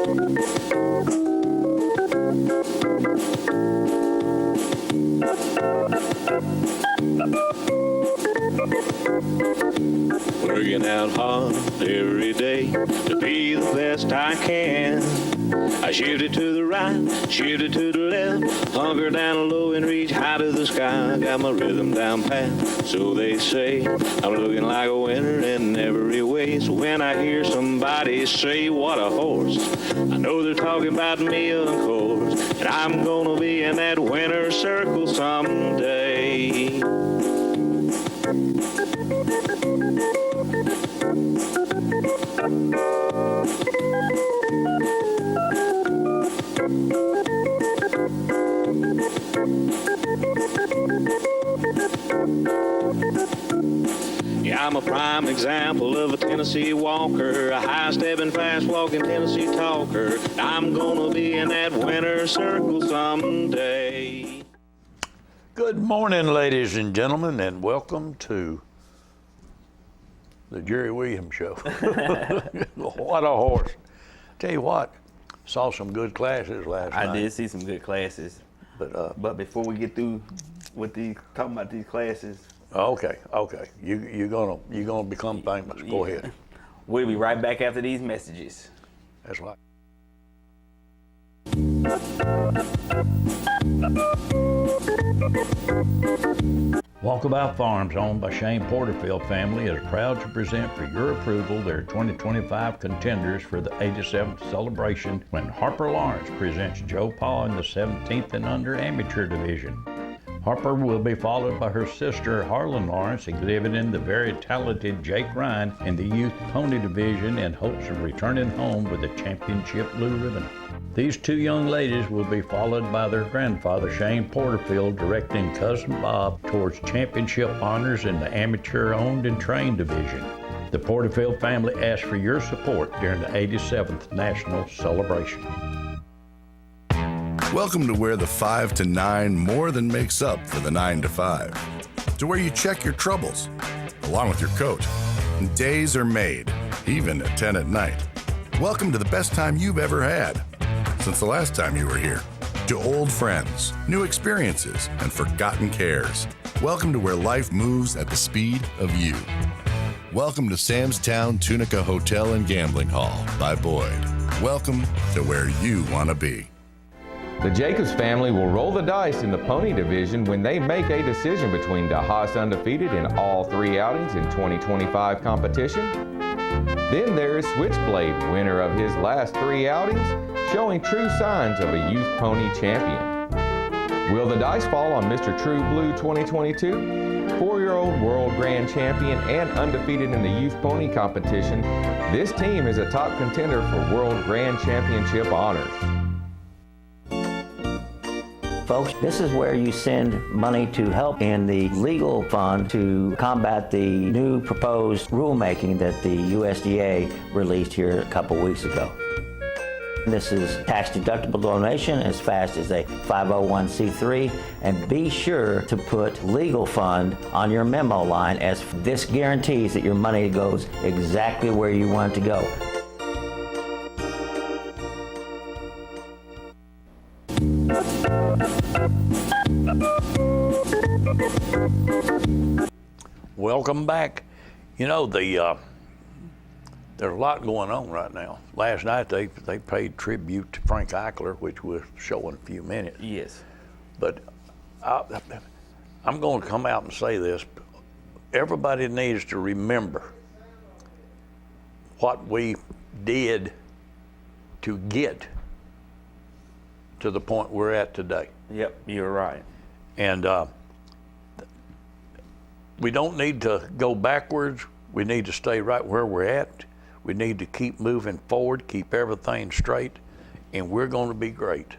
Working out hard every day to be the best I can. I shoot it to the right, shoot it to the left, hunker down low and reach high to the sky. I got my rhythm down pat, so they say. I'm looking like a winner in every way. So when I hear somebody say, what a horse, I know they're talking about me, of course. And I'm gonna be in that winner's circle someday. Yeah, I'm a prime example of a Tennessee walker, a high-stepping, fast-walking Tennessee talker. I'm gonna be in that winner's circle someday. Good morning, ladies and gentlemen, and welcome to the Jerry Williams Show. What a horse. Tell you what, saw some good classes last night. I did see some good classes. But before we get through with talking about these classes. Okay. You're gonna become famous. Go ahead. We'll be right back after these messages. That's right. Walkabout Farms, owned by Shane Porterfield family, is proud to present for your approval their 2025 contenders for the 87th celebration when Harper Lawrence presents Joe Paw in the 17th and under amateur division. Harper will be followed by her sister Harlan Lawrence, exhibiting the very talented Jake Ryan in the youth pony division in hopes of returning home with the championship blue ribbon. These two young ladies will be followed by their grandfather, Shane Porterfield, directing cousin Bob towards championship honors in the amateur-owned and trained division. The Porterfield family asks for your support during the 87th National Celebration. Welcome to where the 5 to 9 more than makes up for the 9 to 5. To where you check your troubles, along with your coat. Days are made, even at 10 at night. Welcome to the best time you've ever had, since the last time you were here. To old friends, new experiences, and forgotten cares. Welcome to where life moves at the speed of you. Welcome to Sam's Town Tunica Hotel and Gambling Hall by Boyd. Welcome to where you want to be. The Jacobs family will roll the dice in the pony division when they make a decision between DeHaas undefeated in all 3 outings in 2025 competition. Then there is Switchblade, winner of his last 3 outings, showing true signs of a youth pony champion. Will the dice fall on Mr. True Blue 2022? 4-year-old world grand champion and undefeated in the youth pony competition, this team is a top contender for world grand championship honors. Folks, this is where you send money to help in the legal fund to combat the new proposed rulemaking that the USDA released here a couple weeks ago. This is tax-deductible donation as fast as a 501c3, and be sure to put legal fund on your memo line, as this guarantees that your money goes exactly where you want it to go. Welcome back. You know, there's a lot going on right now. Last night they paid tribute to Frank Iikler, which we'll show in a few minutes. Yes. But I'm going to come out and say this. Everybody needs to remember what we did to get to the point we're at today. Yep, you're right. And we don't need to go backwards. We need to stay right where we're at. We need to keep moving forward, keep everything straight, and we're going to be great.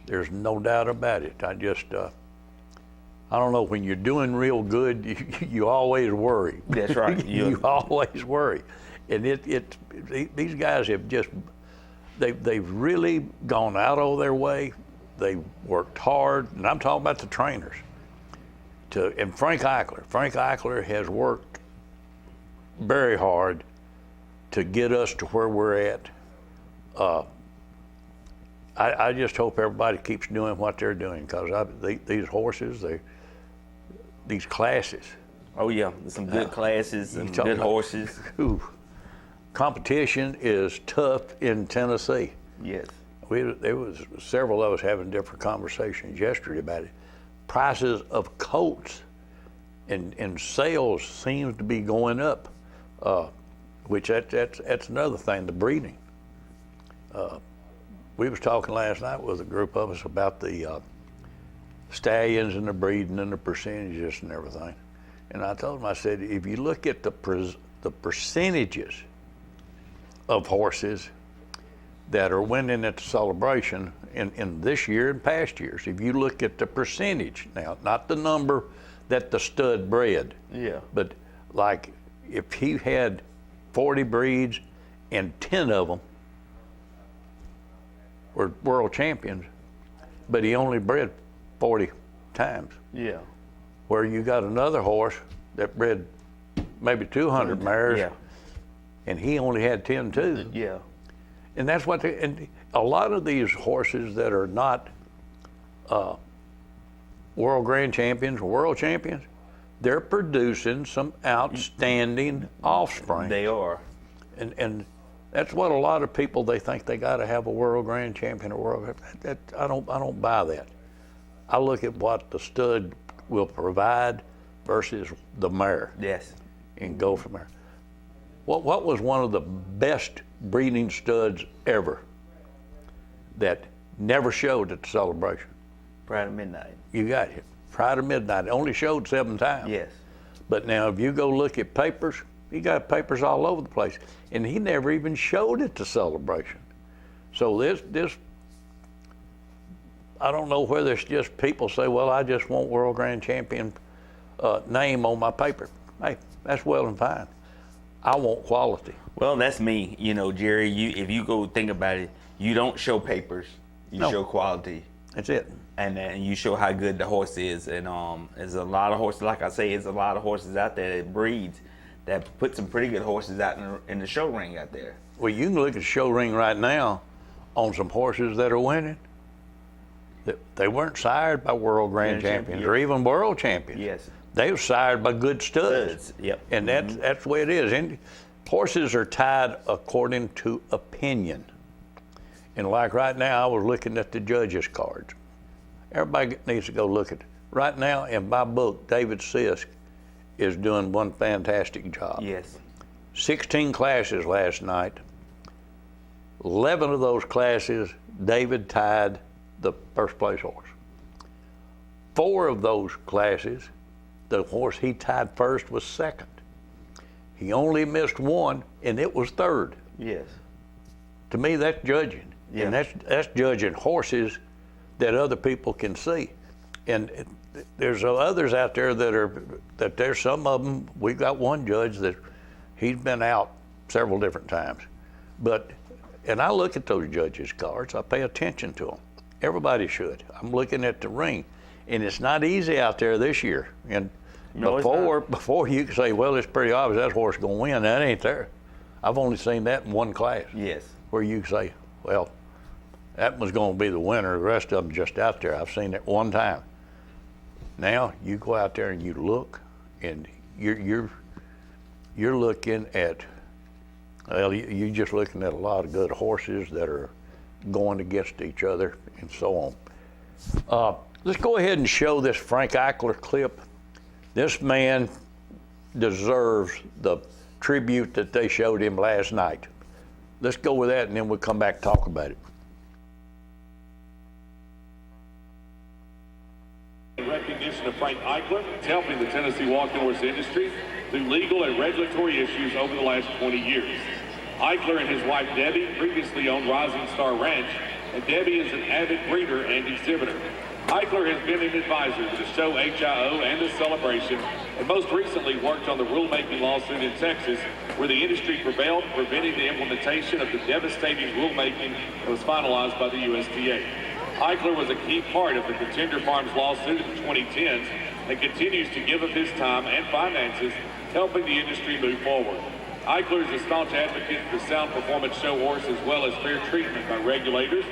There's no doubt about it. I don't know, when you're doing real good, you always worry. That's right. You always worry. And these guys have just, they've really gone out of their way. They've worked hard, and I'm talking about the trainers. And Frank Iikler has worked very hard to get us to where we're at. I just hope everybody keeps doing what they're doing, because these horses, these classes. Oh yeah, there's some good classes and talking good about- horses. Ooh, competition is tough in Tennessee. Yes. There was several of us having different conversations yesterday about it. Prices of colts and sales seems to be going up, which that's another thing, the breeding. We was talking last night with a group of us about the stallions and the breeding and the percentages and everything. And I told them, I said, if you look at the percentages of horses that are winning at the celebration in this year and past years, if you look at the percentage, now, not the number that the stud bred, Yeah. but like if he had 40 breeds and 10 of them were world champions, but he only bred 40 times, Yeah. where you got another horse that bred maybe 200 mares, Yeah. and he only had 10 too. Yeah. And that's what and a lot of these horses that are not world grand champions or world champions, they're producing some outstanding offspring. They are. And that's what a lot of people, they think they got to have a world grand champion or world. I don't buy that. I look at what the stud will provide versus the mare, Yes. and go from there. What was one of the best breeding studs ever that never showed at the celebration? Pride of Midnight. You got it. Pride of Midnight. It only showed 7 times. Yes. But now, if you go look at papers, he got papers all over the place, and he never even showed at the celebration. So this, I don't know whether it's just people say, well, I just want world grand champion name on my paper. Hey, that's well and fine. I want quality. Well, that's me. You know, Jerry, if you go think about it, you don't show papers, you No. show quality. That's it. And then you show how good the horse is. And there's a lot of horses, like I say, there's a lot of horses out there that breeds, that put some pretty good horses out in the show ring out there. Well, you can look at the show ring right now on some horses that are winning. They weren't sired by world grand champions or even world champions. Yes. They were sired by good studs. Studs, yep. And that's the way it is. And horses are tied according to opinion. And like right now, I was looking at the judges' cards. Everybody needs to go look at it. Right now, in my book, David Sisk is doing one fantastic job. Yes. 16 classes last night. 11 of those classes, David tied the first place horse. 4 of those classes, the horse he tied first was second. He only missed 1, and it was third. Yes. To me, that's judging. Yeah. And that's judging horses that other people can see. And there's others out there that there's some of them. We've got one judge that he's been out several different times. And I look at those judges' cards. I pay attention to them. Everybody should. I'm looking at the ring. And it's not easy out there this year. And No, it's before you can say, well, it's pretty obvious that horse is going to win, that ain't there. I've only seen that in one class. Yes. Where you can say, well, that was going to be the winner. The rest of them just out there. I've seen it one time. Now you go out there and you look, and you're looking at, well, you're just looking at a lot of good horses that are going against each other and so on. Let's go ahead and show this Frank Iikler clip. This man deserves the tribute that they showed him last night. Let's go with that, and then we'll come back and talk about it. In recognition of Frank Iikler, helping the Tennessee walking horse industry through legal and regulatory issues over the last 20 years. Iikler and his wife Debbie previously owned Rising Star Ranch, and Debbie is an avid breeder and exhibitor. Iikler has been an advisor to the show HIO and the celebration, and most recently worked on the rulemaking lawsuit in Texas, where the industry prevailed, preventing the implementation of the devastating rulemaking that was finalized by the USDA. Iikler was a key part of the Contender Farms lawsuit in the 2010s and continues to give of his time and finances, helping the industry move forward. Iikler is a staunch advocate for the sound performance show horse as well as fair treatment by regulators.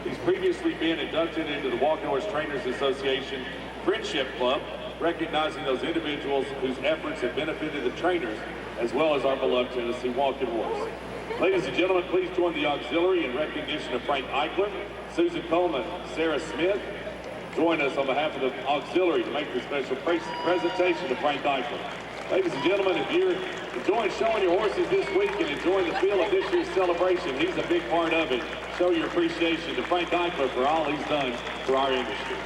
He's previously been inducted into the Walking Horse Trainers Association Friendship Club, recognizing those individuals whose efforts have benefited the trainers as well as our beloved Tennessee Walking Horse. Ladies and gentlemen, please join the auxiliary in recognition of Frank Iikler, Susan Coleman, Sarah Smith. Join us on behalf of the auxiliary to make the special presentation to Frank Iikler. Ladies and gentlemen, if you're enjoying showing your horses this week and enjoying the feel of this year's celebration, he's a big part of it. Show your appreciation to Frank Iikler for all he's done for our industry.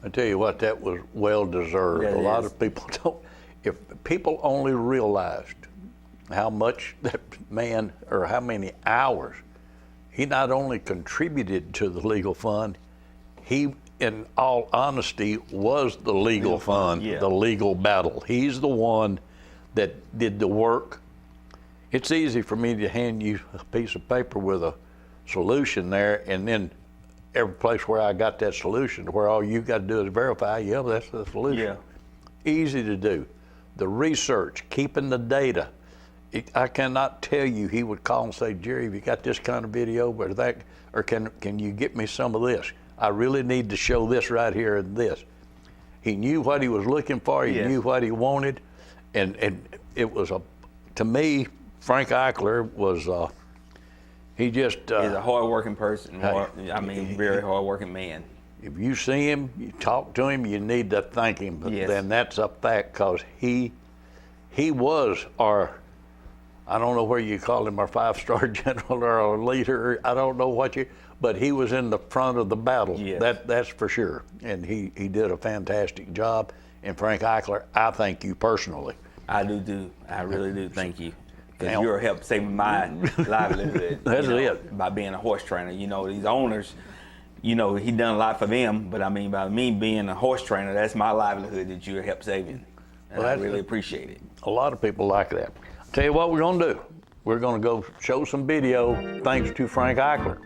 I tell you what, that was well deserved. Yeah, a lot is. of people don't. If people only realized how much that man, or how many hours, he not only contributed to the legal fund, he, in all honesty, was the legal fund, yeah. the legal battle. He's the one that did the work. It's easy for me to hand you a piece of paper with a solution there, and then every place where I got that solution, where all you got to do is verify, yeah, that's the solution. Yeah. Easy to do. The research, keeping the data. I cannot tell you, he would call and say, Jerry, have you got this kind of video or that, or can you get me some of this? I really need to show this right here and this. He knew what he was looking for, he Yes. knew what he wanted, and it was to me, Frank Iikler was, he just. He's a hard-working person. Hey, Very hard-working man. If you see him, you talk to him, you need to thank him. But Yes. then that's a fact, because he was our, I don't know where you call him, our 5-star general or our leader. I don't know what but he was in the front of the battle. Yes. That's for sure. And he did a fantastic job. And Frank Iikler, I thank you personally. I do. I really do. Thank you. Because Now- you're helping save my livelihood. That's it. By being a horse trainer. These owners, he done a lot for them, but by me being a horse trainer, that's my livelihood that you helped saving. And Well, I that's really it. appreciate it. A lot of people like that. Tell you what we're going to do. We're going to go show some video thanks to Frank Iikler.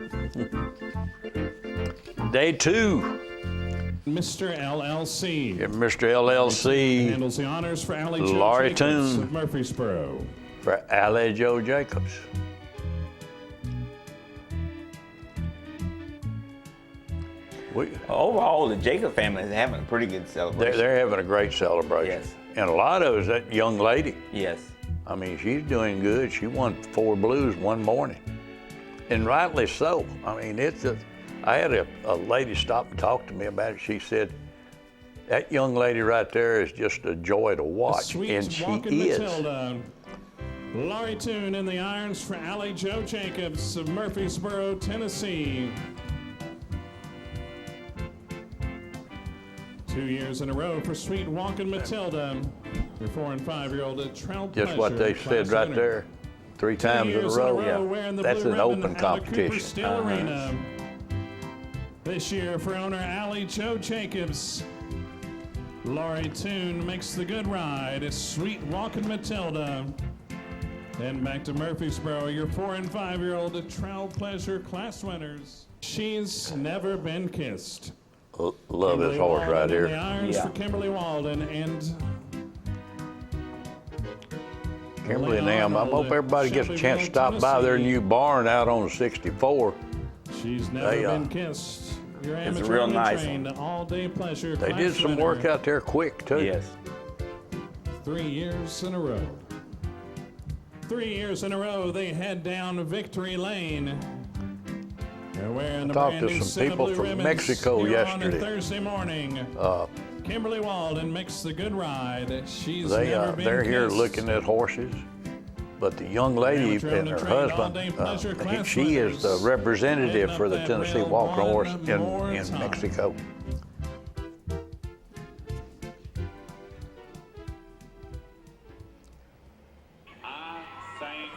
Day 2. Mr. LLC. And Mr. LLC Handles the honors for Allie Joe Laurie Jacobs Toon. of Murfreesboro. for Allie Joe Jacobs. Overall, the Jacob family is having a pretty good celebration. They're having a great celebration. Yes. And a lot of it is that young lady. Yes. I mean, she's doing good. She won 4 blues one morning. And rightly so. I mean, I had a lady stop and talk to me about it. She said, that young lady right there is just a joy to watch. Sweet And she walking is. Matilda. Laurie Toon in the irons for Allie Joe Jacobs of Murfreesboro, Tennessee. 2 years in a row for Sweet Walking Matilda. Your 4- and 5-year-old Trailblazer. Just what they said class right winner. there. 3 times in a row. Wearing the That's blue an ribbon open at the Cooper competition. Steel Arena. This year for owner Allie Joe Jacobs. Laurie Toon makes the good ride. It's Sweet Walking Matilda. Then back to Murfreesboro, your 4- and 5-year-old Trailblazer class winners. She's never been kissed. Love this Kimberly horse right Walden in here. The irons Yeah. for Kimberly Walden and Kimberly and them. I hope everybody gets a chance to stop by their new barn out on 64. she's never They, been kissed. Your It's a amateur real only nice trained one. all-day pleasure. They class did some winner. work out there quick, too. Yes. 3 years in a row. 3 years in a row, they head down Victory Lane. They're wearing the talked brand to new some people Cinnabon from ribbons Mexico here on a yesterday. Thursday morning. Kimberly Walden makes the good ride. She's never been They're here kissed. looking at horses, but the young lady Amateur and her only trained husband, all-day pleasure class she is the winners. representative Heading for up the that Tennessee rail Walking one Horse more in time. Mexico.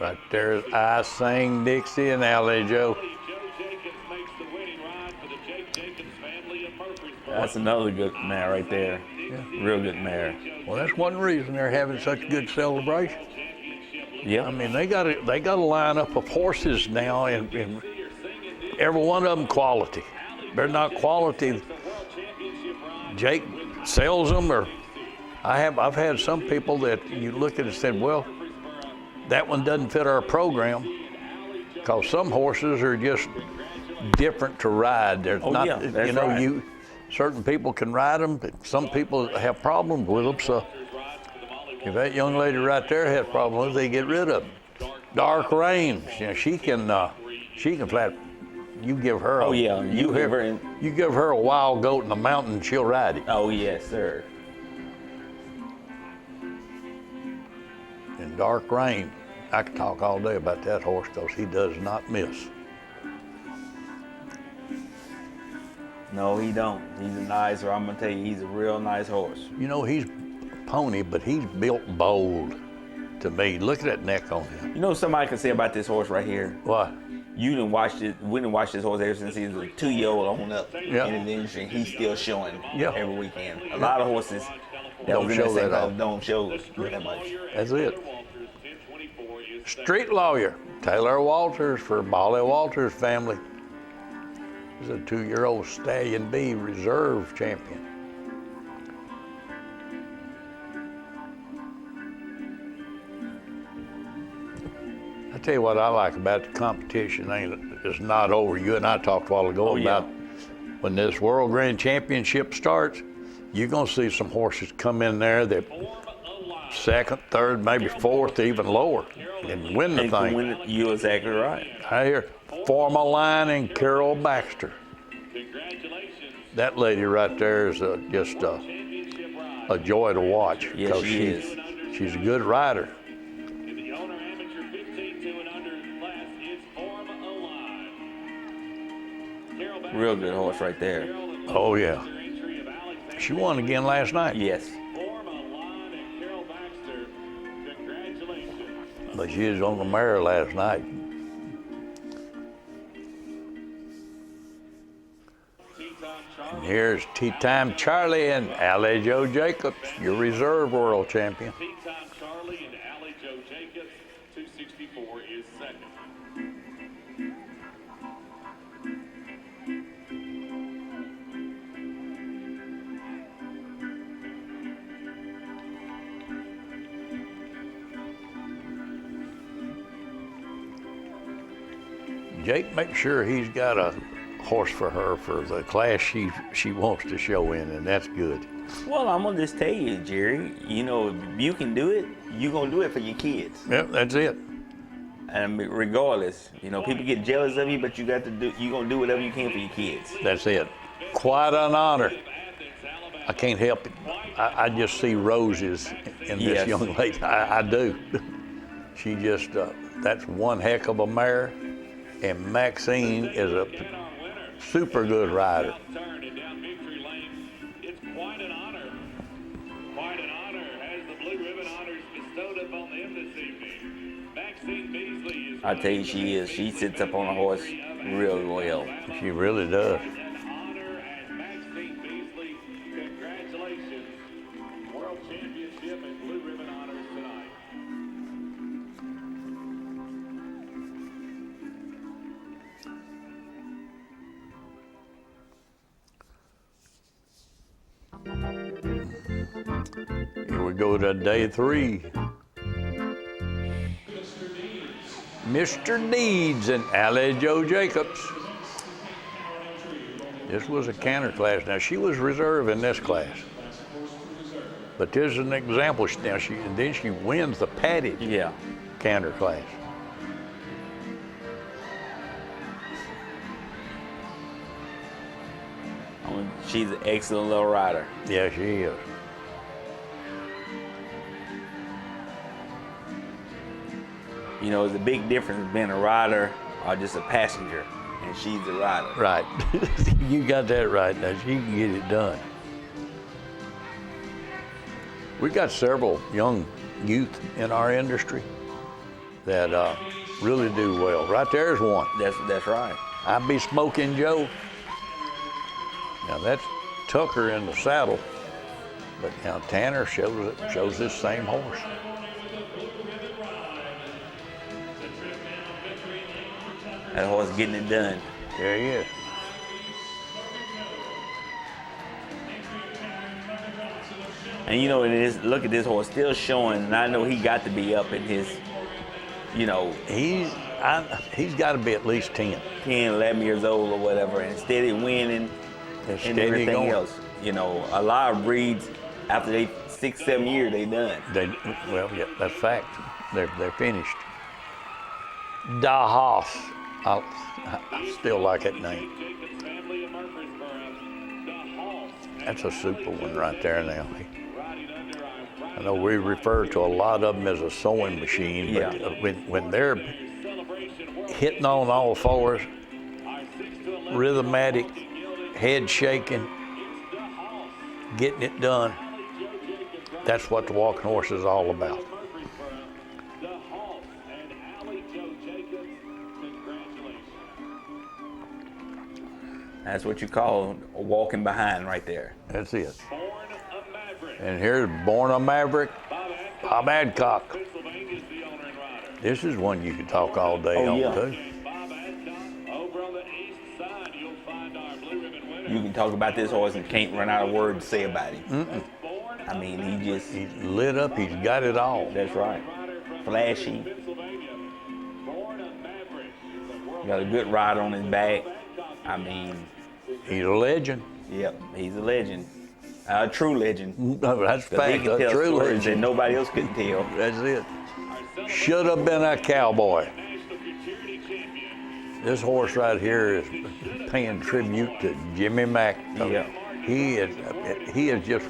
Right there's I Sing Dixie and Allie Joe. Joe Jacobs makes the winning ride for the Jake Jacobs family of Murfreesboro. That's another good mare right there. Real good mare. Well, that's one reason they're having such a good celebration. Yeah. I mean, they got a lineup of horses now, and every one of them quality. They're not quality. Jake sells them, or I've had some people that you look at and said, well, that one doesn't fit our program because some horses are just different to ride. There's not, yeah, that's you know, right. certain people can ride them, but some people have problems with them. So if that young lady right there has problems, they get rid of them. Dark Rain, you know, she can flat. You give her a, Oh, yeah, you give her you give her a wild goat in the mountain, she'll ride it. Oh, yes, sir. And Dark Rain, I could talk all day about that horse because he does not miss. No, he don't. He's a nice, or I'm gonna tell you, he's a real nice horse. You know, he's a pony, but he's built bold to me. Look at that neck on him. You know somebody can say about this horse right here? What? We didn't watch this horse ever since he was a 2-year-old on up Yeah. in the industry. He's still showing Yeah. every weekend. A lot of horses that Don't was in show that same that class off. don't show that much. That's it. Street Lawyer, Taylor Walters for Bally Walters family. He's a 2-year-old Stallion B reserve champion. I tell you what I like about the competition, it's not over. You and I talked a while ago Oh, yeah. about when this World Grand Championship starts, you're gonna see some horses come in there that second, third, maybe fourth, even lower, and win the And can thing. win it. You're exactly right. I hear Forma Line and Carol Baxter. That lady right there is just a joy to watch. Yes, 'cause she is. She's a good rider. In the owner amateur 15 and under class is Form Alive. Carol Baxter, Real good horse right there. Oh yeah, entry of Alexander she won again last night. Yes. Form Alive and Carol Baxter. Congratulations. But she was on the mare last night. And here's Tea Time Charlie and Allie Joe Jacobs, your reserve world champion. Tea-time Charlie and Allie Joe Jacobs. 264 is second. Jake makes sure he's got a horse for her for the class she wants to show in, and that's good. Well, I'm gonna just tell you, Jerry. You know, if you can do it, you're gonna do it for your kids. Yep, that's it. And regardless, you know, people get jealous of you, but you got to do. You gonna do whatever you can for your kids. That's it. Quite an honor. I can't help it. I just see roses in this Yes. young lady. I do. She just, that's one heck of a mare. And Maxine is a super good rider. Turn and down victory lane. It's quite an honor. Quite an honor as the blue ribbon honors bestowed upon them this evening. Maxine Beasley is I tell you, she is. She sits up on a horse real well. She really does. an honor and Maxine Beasley. Congratulations. World Championship and blue ribbon honors tonight. Here we go to day 3. Mr. Deeds and Allie Joe Jacobs. This was a canter class. Now she was reserve in this class, but this is an example. Now then she wins the padded Yeah. canter class. She's an excellent little rider. Yeah, she is. You know, there's a big difference being a rider or just a passenger, and she's a rider. Right. You got that right. Now she can get it done. We got several young youth in our industry that really do well. Right there's one. That's right. I Be Smoking Joe. Now that's Tucker in the saddle, but now Tanner shows this same horse. That horse getting it done. There he is. And you know, look at this horse still showing, and I know he got to be up in his you know, He's got to be at least 10. 10, 11 years old or whatever, and steady winning and Steady everything going. else. You know, a lot of breeds, after they 6, 7 years, they done. Well, yeah, that's fact. They're finished. Da Hoss. I still like that name. That's a super one right there now. I know we refer to a lot of them as a sewing machine, but Yeah. When they're hitting on all fours, rhythmatic, head shaking, getting it done, that's what the walking horse is all about. That's what you call walking behind right there. That's it. And here's Born a Maverick, Bob Adcock. This is one you could talk all day on, yeah. too. You can talk about this horse and can't run out of words to say about him. I mean, He's lit up, he's got it all. that's right. Flashy. Got a good ride on his back. I mean, He's a legend. yep, he's a legend. A true legend. That's 'Cause he fact, can a tell true stories that legend. nobody else couldn't tell. That's it. Should have been a cowboy. This horse right here is paying tribute to Jimmy Mack. Yeah. He is just.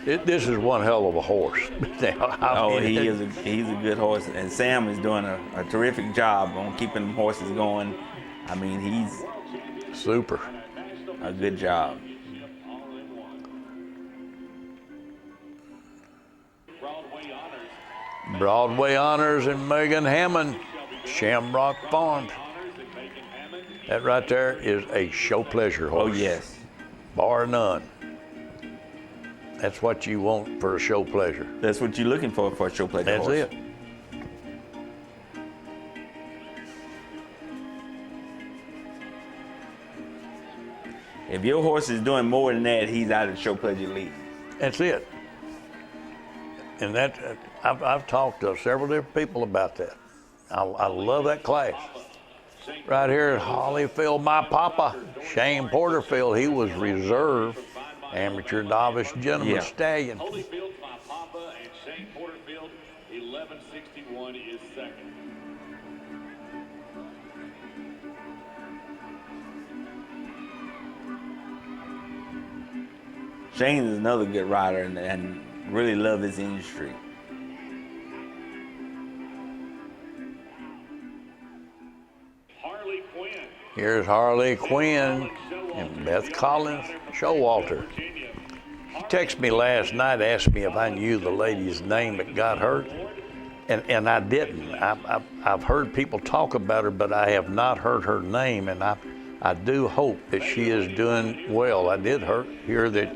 This is one hell of a horse. Now, I mean, He's a good horse, and Sam is doing a terrific job on keeping the horses going. I mean, he's super. a good job. Broadway Honors and Megan Hammond, Shamrock Farms. That right there is a show pleasure Oh horse. yes, Bar none. That's what you want for a show pleasure. that's what you're looking for a show pleasure That's horse. it. If your horse is doing more than that, he's out of the show pleasure league. That's it. And that I've talked to several different people about that. I love that class. Right here at Hollyfield, my papa, Shane Porterfield, he was reserve amateur novice gentleman Yeah. stallion. Holyfield's my papa, and Shane Porterfield, 1161 is second. Shane is another good rider and really love this industry. Harley Quinn, Here's Harley Quinn and Beth Collins, Showalter. Virginia. She texted me last night, asked me if I knew the lady's name that got hurt, and I didn't. I've heard people talk about her, but I have not heard her name, and I do hope that she is doing well. I did hear that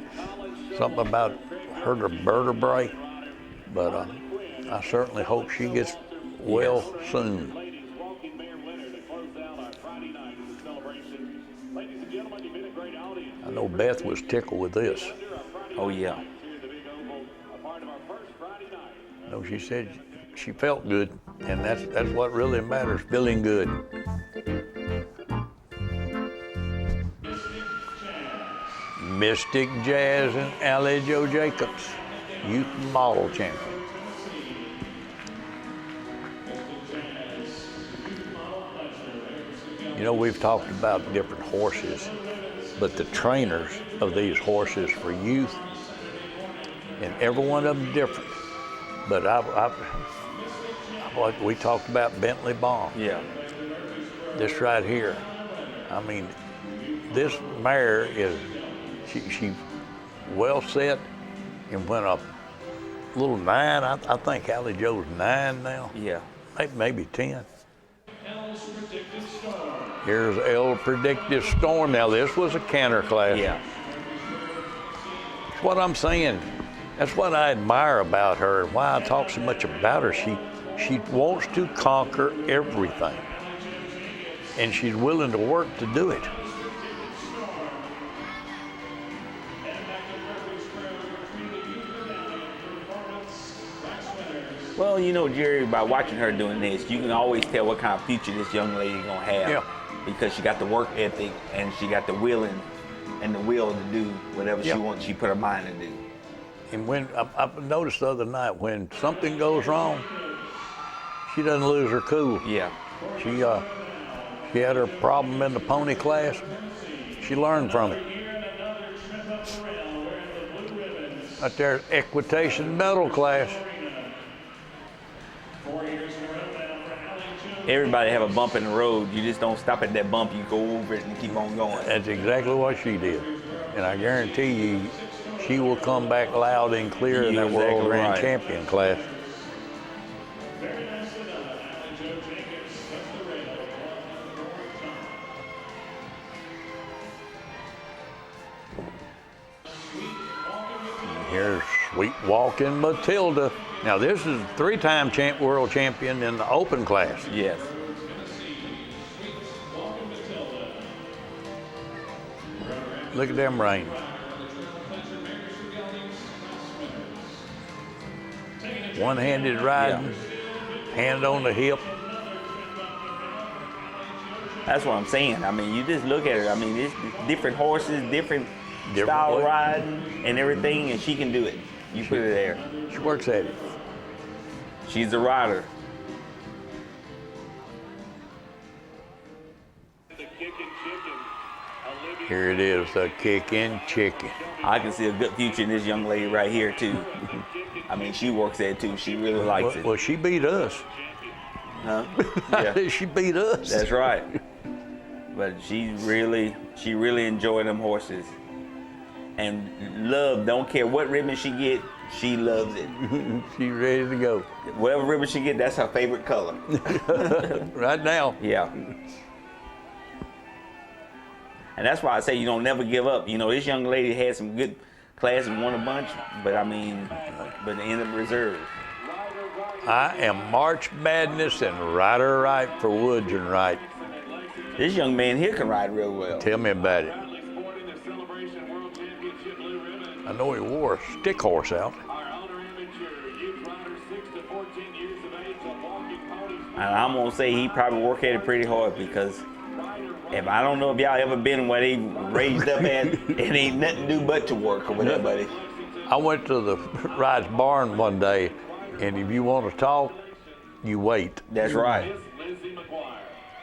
something about hurt her vertebrae, but I certainly hope she gets well soon. Ladies walking mare winner to close out our Friday night of the celebration. Ladies and gentlemen, you've been a great audience. I know Beth was tickled with this. Oh yeah. Here at the Big Oval, a part of our first Friday night. I know she said she felt good, and that's what really matters, feeling good. Mystic Jazz and Allie Joe Jacobs, youth model champion. You know, we've talked about different horses, but the trainers of these horses for youth, and every one of them different. But we talked about Bentley Baum. Yeah. This right here, I mean, this mare is, she well set, and when a little 9, I think Allie Joe's 9 now, Yeah. maybe 10. Here's El Predictive Storm. Now this was a canter class. Yeah. That's what I'm saying. That's what I admire about her and why I talk so much about her. She wants to conquer everything, and she's willing to work to do it. Well, you know, Jerry, by watching her doing this, you can always tell what kind of future this young lady gonna have. Yeah. Because she got the work ethic and she got the willing and the will to do whatever she wants. She put her mind to do. And when I noticed the other night, when something goes wrong, she doesn't lose her cool. Yeah. She had her problem in the pony class. She learned from it. Right there, equitation medal class. Everybody have a bump in the road. You just don't stop at that bump. You go over it and keep on going. That's exactly what she did. And I guarantee you, she will come back loud and clear in that World Grand Champion class. Here's Sweet Walking Matilda. Now this is a 3-time world champion in the open class. Yes. Look at them reins. One-handed riding, hand on the hip. That's what I'm saying. I mean, you just look at her. I mean, it's different horses, different style way. riding and everything, and she can do it. You put her there. She works at it. She's a rider. Here it is, the kicking chicken. I can see a good future in this young lady right here, too. I mean, she works at it, too. She really likes it. Well, she beat us. Huh? Yeah. She beat us. That's right. But she really enjoyed them horses. And don't care what ribbon she get, she loves it. She's ready to go. Whatever ribbon she get, that's her favorite color. Right now. Yeah. And that's why I say you don't never give up. You know, this young lady had some good class and won a bunch, but I mean, but ended up reserve. I am March Madness and rider right for Woods and Right. This young man here can ride real well. Tell me about it. I know he wore a stick horse out. And I'm gonna say he probably worked at it pretty hard, because if I don't know if y'all ever been where they raised up at, it ain't nothing to do but to work or whatever, buddy. I went to the Rice barn one day, and if you want to talk, you wait. That's right.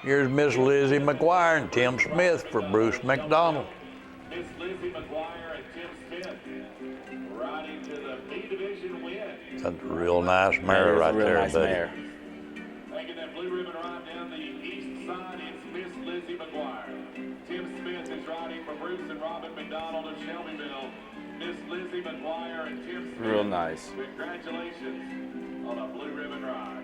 Here's Miss Lizzie McGuire and Tim Smith for Bruce McDonald. Miss Lizzie McGuire and Tim Smith riding to the B division win. That's a real nice mare right there, nice buddy. mare. Taking that blue ribbon ride down the east side is Miss Lizzie McGuire. Tim Smith is riding for Bruce and Robin McDonald of Shelbyville. Miss Lizzie McGuire and Tim Smith. Real nice. Congratulations on a blue ribbon ride.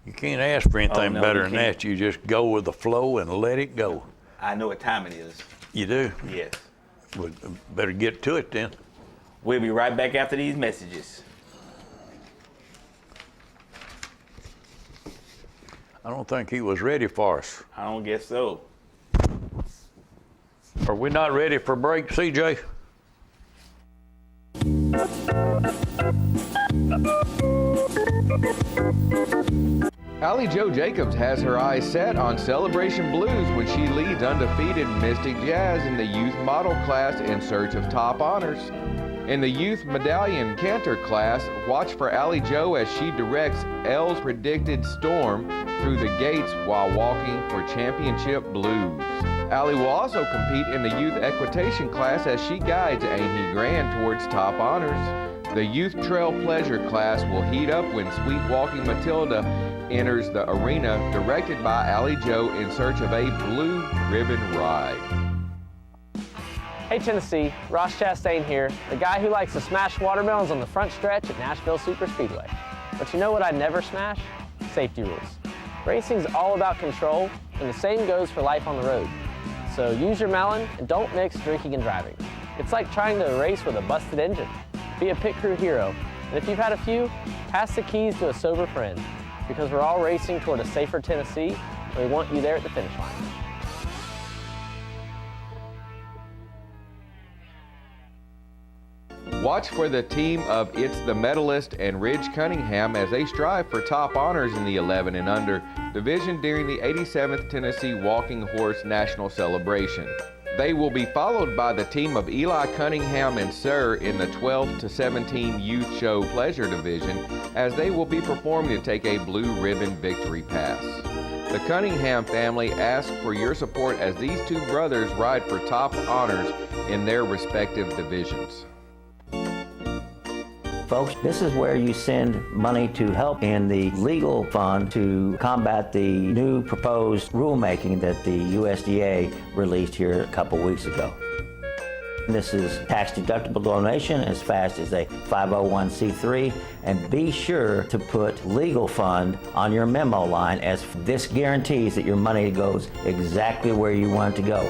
You can't ask for anything no, better you than can't. that. You just go with the flow and let it go. I know what time it is. You do? Yes. Well, better get to it then. We'll be right back after these messages. I don't think he was ready for us. I don't guess so. Are we not ready for break, CJ? Allie Jo Jacobs has her eyes set on Celebration Blues when she leads undefeated Mystic Jazz in the youth model class in search of top honors. In the youth medallion canter class, watch for Allie Jo as she directs L's predicted Storm through the gates while walking for championship blues. Allie will also compete in the youth equitation class as she guides Amy Grand towards top honors. The youth trail pleasure class will heat up when Sweet Walking Matilda enters the arena, directed by Allie Jo in search of a blue ribbon ride. Hey Tennessee, Ross Chastain here, the guy who likes to smash watermelons on the front stretch at Nashville Super Speedway. But you know what I never smash? Safety rules. Racing's all about control, and the same goes for life on the road. So use your melon and don't mix drinking and driving. It's like trying to race with a busted engine. Be a pit crew hero, and if you've had a few, pass the keys to a sober friend, because we're all racing toward a safer Tennessee, and we want you there at the finish line. Watch for the team of It's the Medalist and Ridge Cunningham as they strive for top honors in the 11 and under division during the 87th Tennessee Walking Horse National Celebration. They will be followed by the team of Eli Cunningham and Sir in the 12 to 17 Youth Show Pleasure Division as they will be performing to take a blue ribbon victory pass. The Cunningham family asks for your support as these two brothers ride for top honors in their respective divisions. Folks, this is where you send money to help in the legal fund to combat the new proposed rulemaking that the USDA released here a couple weeks ago. This is tax-deductible donation as fast as a 501c3, and be sure to put legal fund on your memo line, as this guarantees that your money goes exactly where you want it to go.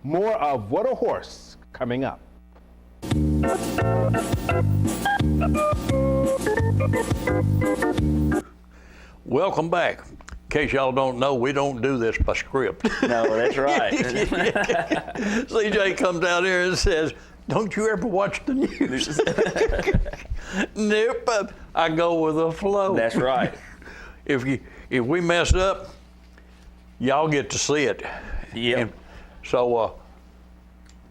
More of What a Horse coming up. Welcome back. In case y'all don't know, we don't do this by script. No, that's right. CJ comes out here and says, "Don't you ever watch the news?" Nope. I go with the flow. That's right. If we mess up, y'all get to see it. Yep. So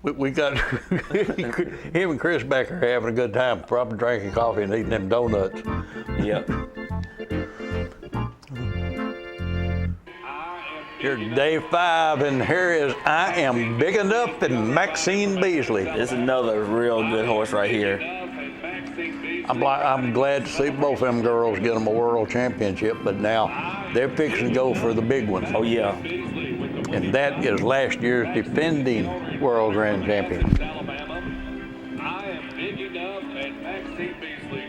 we got him and Chris back here having a good time, probably drinking coffee and eating them donuts. Yep. Here's day 5, and here is I Am Big Enough and Maxine Beasley. This is another real good horse right here. I'm glad to see both them girls get them a world championship, but now they're fixing to go for the big one. Oh yeah. And that is last year's defending world grand champion. I Am Big Enough and Maxine Beasley.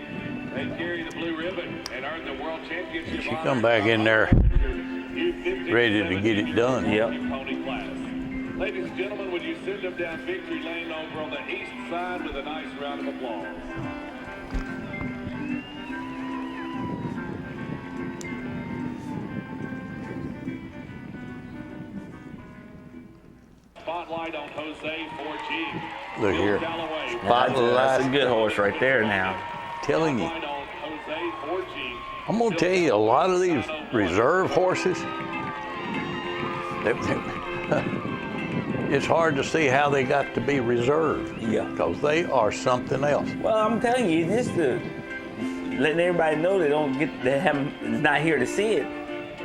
They carry the blue ribbon and earn the world championship. She come back in there ready to get it done. Yep. Ladies and gentlemen, would you send them down victory lane over on the east side with a nice round of applause? Spotlight on Jose 4G. Look here. That's a good horse right there now. Telling you. I'm going to tell you, a lot of these reserve horses, it's hard to see how they got to be reserved. Yeah. Because they are something else. Well, I'm telling you, just to letting everybody know it's not here to see it.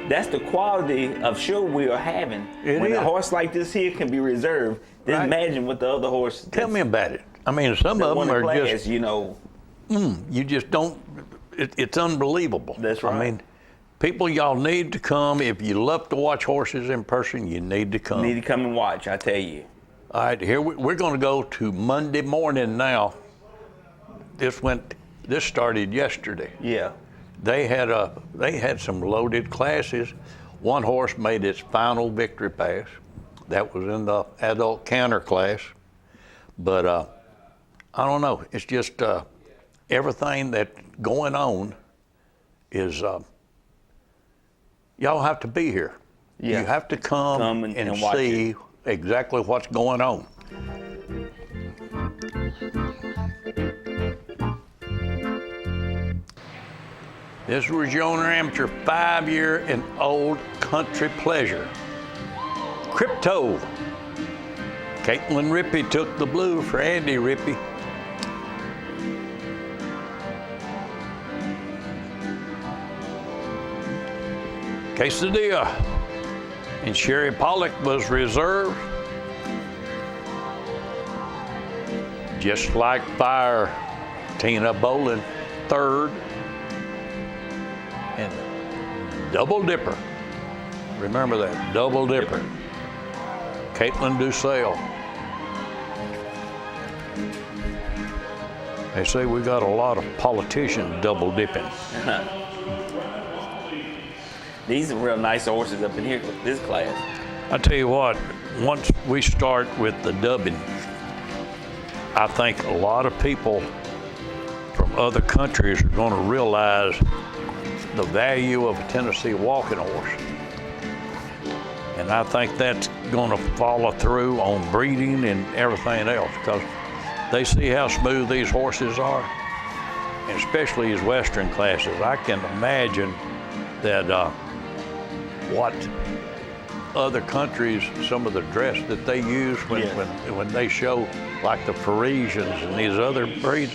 That's the quality of show we are having. When a horse like this here can be reserved, then Right. Imagine what the other horse. Tell me about it. I mean, some of them are just, you just don't, it's unbelievable. That's right. I mean, people, y'all need to come. If you love to watch horses in person, you need to come. Need to come and watch, I tell you. All right, here we're going to go to Monday morning now. This started yesterday. Yeah. They had some loaded classes. One horse made its final victory pass. That was in the adult canter class. But I don't know. It's just everything that's going on is y'all have to be here. Yeah. You have to come and watch see it. exactly what's going on. This was your owner amateur 5-year and old country pleasure. Crypto. Caitlin Rippey took the blue for Andy Rippey. Quesadilla. And Sherry Pollock was reserved. Just like fire, Tina Bolin, 3rd. And Double Dipper. Remember that, Double Dipper. Caitlin Dussel. They say we got a lot of politicians double dipping. These are real nice horses up in here, this class. I tell you what, once we start with the dubbing, I think a lot of people from other countries are going to realize the value of a Tennessee walking horse. And I think that's going to follow through on breeding and everything else, because they see how smooth these horses are, and especially these Western classes. I can imagine that what other countries, some of the dress that they use when they show, like the Parisians and these other breeds.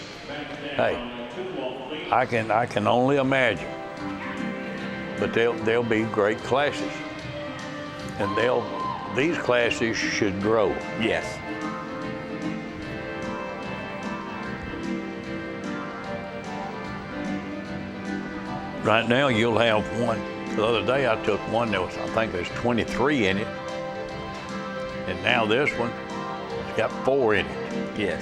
Hey, I can only imagine. But they'll be great classes, and these classes should grow. Yes. Right now, you'll have one. The other day, I took one that was, I think there's 23 in it, and now this one, it's got 4 in it. Yes.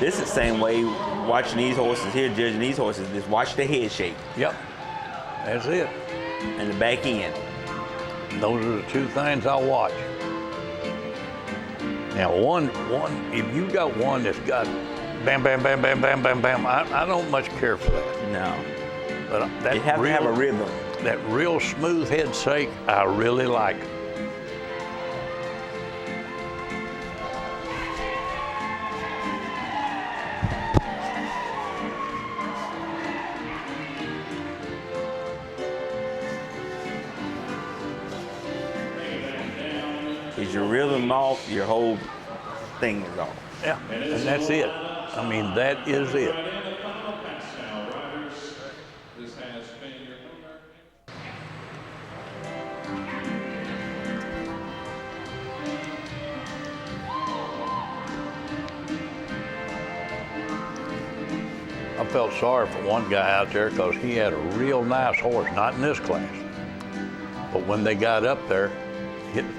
This is the same way watching these horses here, judging these horses. Just watch the head shape. Yep, that's it. And the back end. Those are the 2 things I watch. Now, one, if you got one that's got bam, bam, bam, bam, bam, bam, bam, I don't much care for that. No. But that You have to have a rhythm. That real smooth head shake, I really like. Is your rhythm off, your whole thing is off. Yeah, and that's it. I mean, that is it. I felt sorry for one guy out there because he had a real nice horse, not in this class. But when they got up there,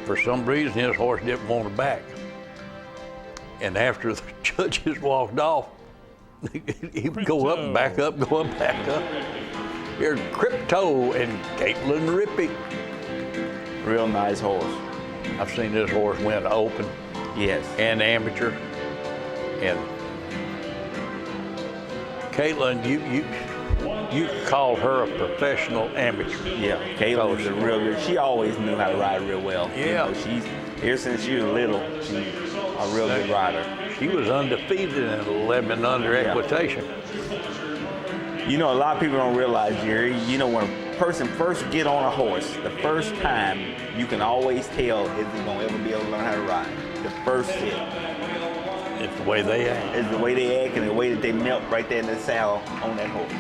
for some reason his horse didn't want to back. And after the judges walked off, he would go up and back up, go up, back up. Here's Crypto and Caitlin Rippey. Real nice horse. I've seen this horse win open. Yes. And amateur. And Caitlin, you called her a professional amateur. Yeah, Caitlin was a real good. She always knew how to ride real well. Yeah. You know, she's ever since she was little, she's a real good rider. She was undefeated in 11 under equitation. You know, a lot of people don't realize, Jerry, you know, when a person first get on a horse, the first time, you can always tell if he's gonna ever be able to learn how to ride. The first hit. It's the way they act. It's the way they act and the way that they melt right there in the saddle on that horse.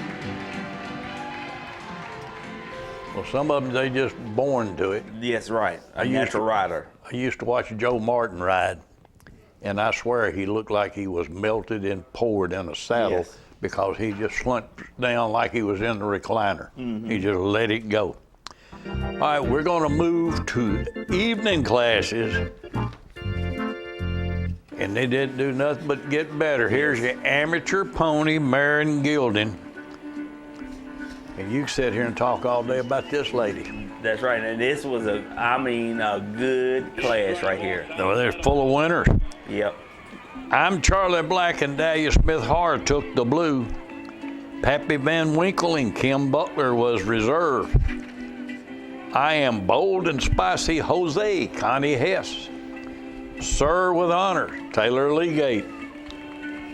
Well, some of them, they just born to it. Yes, right. A natural rider. I used to watch Joe Martin ride, and I swear he looked like he was melted and poured in a saddle because he just slumped down like he was in the recliner. He just let it go. All right, we're going to move to evening classes. And they didn't do nothing but get better. Here's your amateur pony, Marin Gilding. And you can sit here and talk all day about this lady. That's right, and this was a good class right here. Oh, they're full of winners. Yep. I'm Charlie Black and Dahlia Smith Harr took the blue. Pappy Van Winkle and Kim Butler was reserve. I Am Bold and Spicy Jose, Connie Hess. Sir with Honor, Taylor Legate.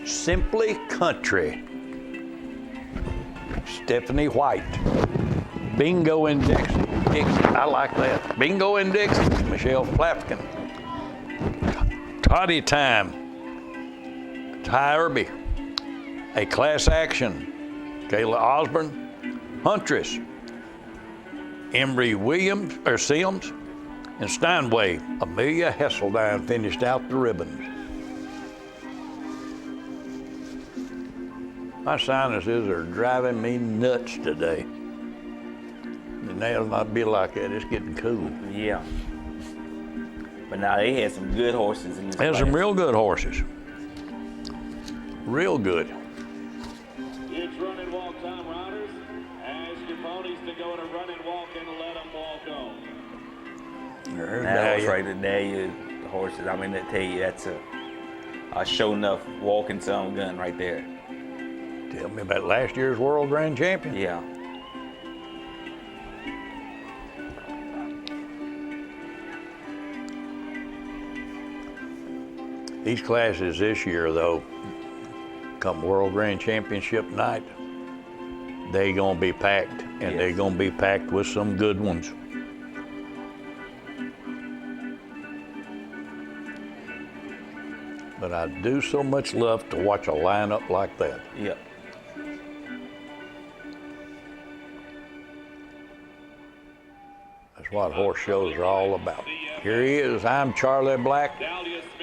Simply Country, Stephanie White. Bingo and Dixie, I like that. Bingo and Dixie, Michelle Flapkin. Toddy Time, Ty Irby. A Class Action, Kayla Osborne. Huntress, Embry Sims. And Steinway, Amelia Hesseldine finished out the ribbons. My sinuses are driving me nuts today. And they'll not be like that, it's getting cool. Yeah. But now they had some good horses in this There's class. some real good horses. Real good. It's run and walk time, riders. Ask your ponies to go in a run and walk and let them walk on. That horse right there, the horses, I mean, they tell you show enough walking some gun right there. Tell me about last year's world grand champion. Yeah. These classes this year, though, come World Grand Championship night, they gonna be packed, and they're gonna be packed with some good ones. But I do so much love to watch a lineup like that. Yep. That's what horse shows are all about. Here he is. I'm Charlie Black,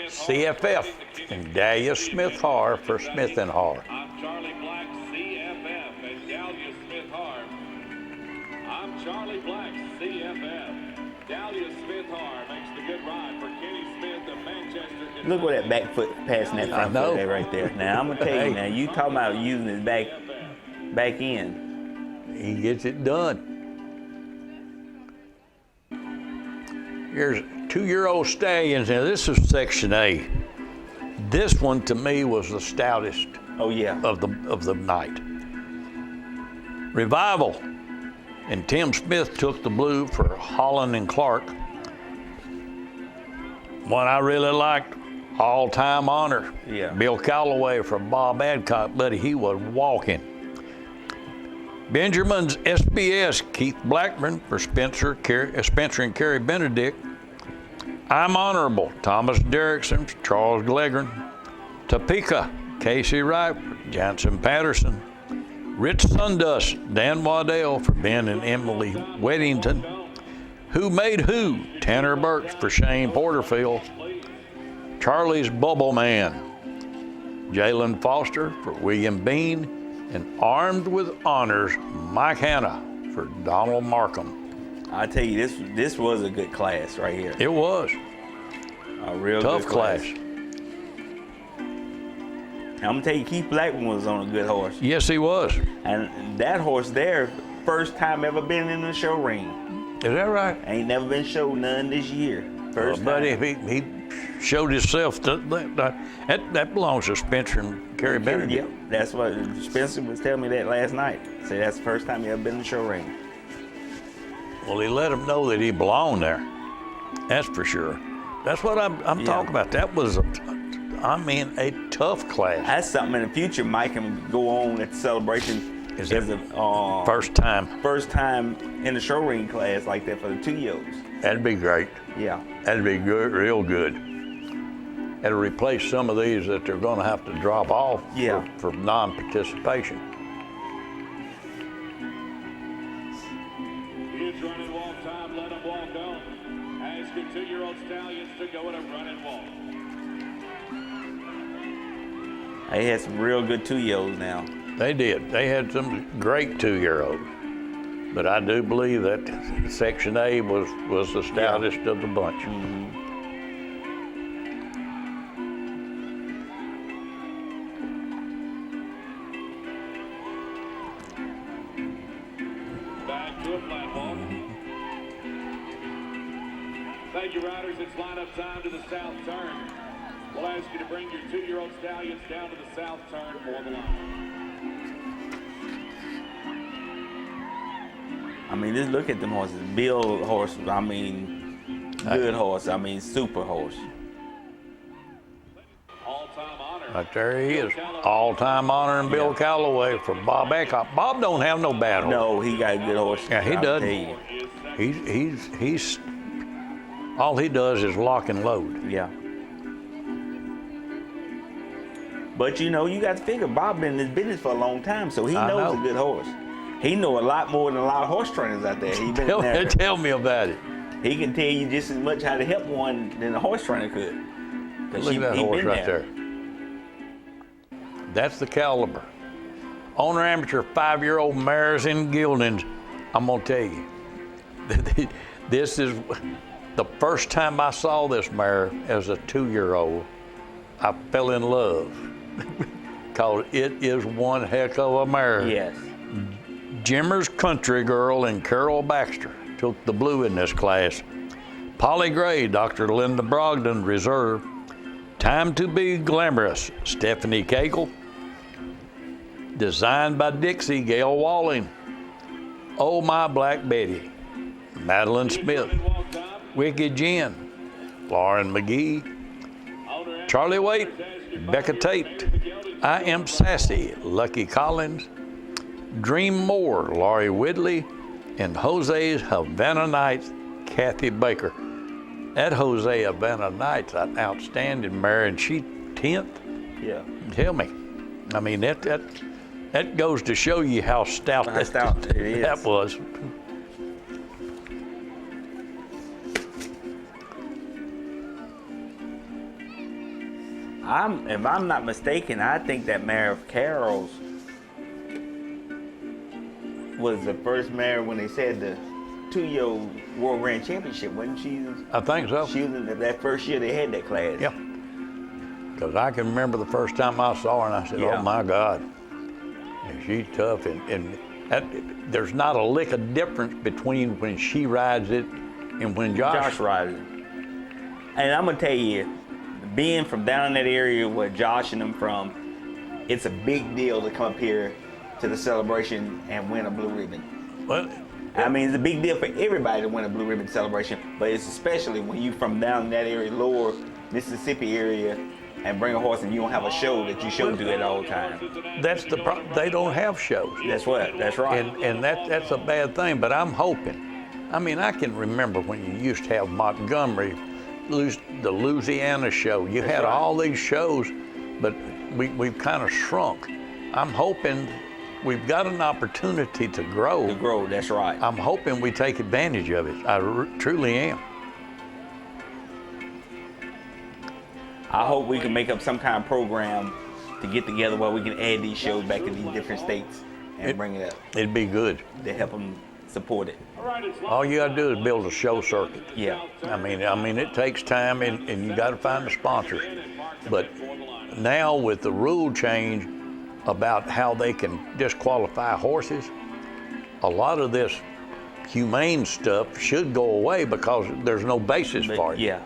CFF, and Dahlia Smith-Har for Smith & Har. I'm Charlie Black, CFF, and Dahlia Smith-Har. I'm Charlie Black, CFF. Dahlia Smith-Har makes the good ride for Kenny Smith of Manchester. Look where that back foot passing that front foot there right there. Now I'm gonna tell you, now you talking about using his back end. He gets it done. Here's 2-year-old stallions. Now this is Section A. This one to me was the stoutest. Oh yeah. Of the night. Revival, and Tim Smith took the blue for Holland and Clark. One I really liked, All-Time Honor. Yeah. Bill Calloway from Bob Adcock, buddy, he was walking. Benjamin's SBS, Keith Blackburn for Spencer and Kerry Benedict. I'm Honorable, Thomas Derrickson, Charles Glegren. Topeka, Casey Wright, Jansen Patterson. Rich Sundust, Dan Waddell for Ben and Emily Weddington. Who Made Who, Tanner Burks for Shane Porterfield. Charlie's Bubble Man, Jalen Foster for William Bean. And Armed with Honors, Mike Hanna for Donald Markham. I tell you, this was a good class right here. It was. A real tough good class. I'm gonna tell you, Keith Blackburn was on a good horse. Yes, he was. And that horse there, first time ever been in the show ring. Is that right? Ain't never been showed none this year. First time. Buddy, he showed himself. That belongs to Spencer and Kerry Benedict. Yep, that's what Spencer was telling me that last night. Said that's the first time he ever been in the show ring. Well, he let him know that he belonged there. That's for sure. That's what I'm talking about. That was, a tough class. That's something in the future Mike can go on at the celebration. Is that a first time? First time in the show ring class like that for the 2-year-olds. That'd be great. Yeah. That'd be good, real good. It'll replace some of these that they're going to have to drop off for non-participation. Kids running walk time, let them walk on. Ask your 2-year-old stallions to go at a run and walk. They had some real good 2-year-olds now. They did. They had some great 2-year-olds. But I do believe that Section A was the stoutest of the bunch. Mm-hmm. Back to a flat walk. Thank you, riders. It's lineup time to the south turn. We'll ask you to bring your 2-year-old stallions down to the south turn for the line. I mean, just look at them horses. Bill horse, I mean, good horse. I mean, super horse. All-time honor. Right there he is. All-time honor and Bill Calloway for Bob Adcock. Bob don't have no bad horse. No, he got a good horse. Yeah, he I'll does. tell you. He's all he does is lock and load. Yeah. But you know, you got to figure Bob been in this business for a long time, so he knows a good horse. He know a lot more than a lot of horse trainers out there. He been there. Tell me about it. He can tell you just as much how to help one than a horse trainer could. Look at that horse right there. That's the caliber. Owner amateur 5-year-old mares and geldings. I'm gonna tell you, this is the first time I saw this mare as a 2-year-old. I fell in love because it is one heck of a mare. Yes. Jimmer's Country Girl and Carol Baxter took the blue in this class. Polly Gray, Dr. Linda Brogdon, reserve. Time to Be Glamorous, Stephanie Cagle. Designed by Dixie, Gail Walling. Oh My Black Betty, Madeline Smith. Wicked Jen, Lauren McGee. Charlie Waite, Becca Tate. I Am Sassy, Lucky Collins. Dream More, Laurie Whitley. And Jose's Havana Nights, Kathy Baker. That Jose Havana Nights, an outstanding mare, and she 10th. Yeah. Tell me. I mean, that goes to show you how stout that was. If I'm not mistaken, I think that mare of Carol's was the first mare when they said the 2-year World Grand Championship, wasn't she? I think so. She was in that first year they had that class. Yep. Because I can remember the first time I saw her and I said, Yeah. oh my God. And she's tough. And there's not a lick of difference between when she rides it and when Josh rides it. And I'm going to tell you, being from down in that area where Josh and them from, it's a big deal to come up here to the celebration and win a blue ribbon. Well, I mean, it's a big deal for everybody to win a blue ribbon celebration, but it's especially when you from down in that area, lower Mississippi area, and bring a horse and you don't have a show that you show to at all times. that's the problem. They don't have shows. That's what. That's right. And that's a bad thing, but I'm hoping. I mean, I can remember when you used to have Montgomery, the Louisiana show. You had all these shows, but we've kind of shrunk. I'm hoping we've got an opportunity to grow. To grow, that's right. I'm hoping we take advantage of it. I truly am. I hope we can make up some kind of program to get together where we can add these shows back to these different states and bring it up. It'd be good. To help them support it. All you gotta do is build a show circuit. Yeah. I mean, it takes time and you gotta find the sponsors. But now with the rule change about how they can disqualify horses, a lot of this humane stuff should go away because there's no basis for it. Yeah.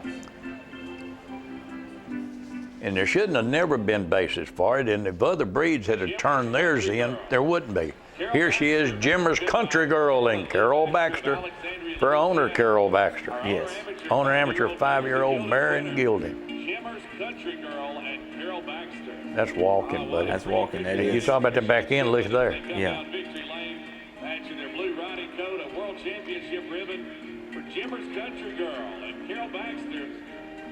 And there shouldn't have never been basis for it, and if other breeds had turned theirs in, there wouldn't be. Here she is, Jimmer's Country Girl and Carol Baxter, for owner Carol Baxter. Yes. Owner amateur 5-year-old Marion Gilding. Jimmer's Country Girl and Carol Baxter. That's walking, buddy. That's walking, that You is. talk about the back end, look there. Yeah. Victory Lane, matching their blue riding coat, a world championship ribbon for Jimmer's Country Girl and Carol Baxter.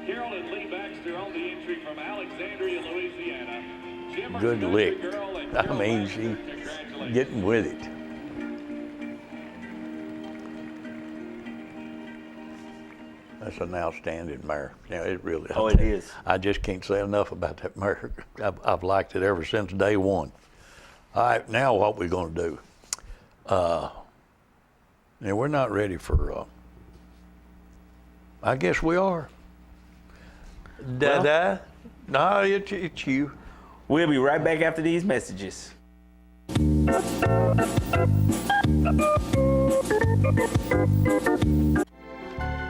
Carol and Lee Baxter on the entry from Alexandria, Louisiana. Jimmer's Good Country lick. Girl and I Carol mean, Baxter. she's Congratulations. getting with it. That's an outstanding mare. Yeah, it really. Oh, it is. I just can't say enough about that mare. I've liked it ever since day one. All right, now what we're going to do? Now we're not ready for. I guess we are. Da-da. No, it's you. We'll be right back after these messages.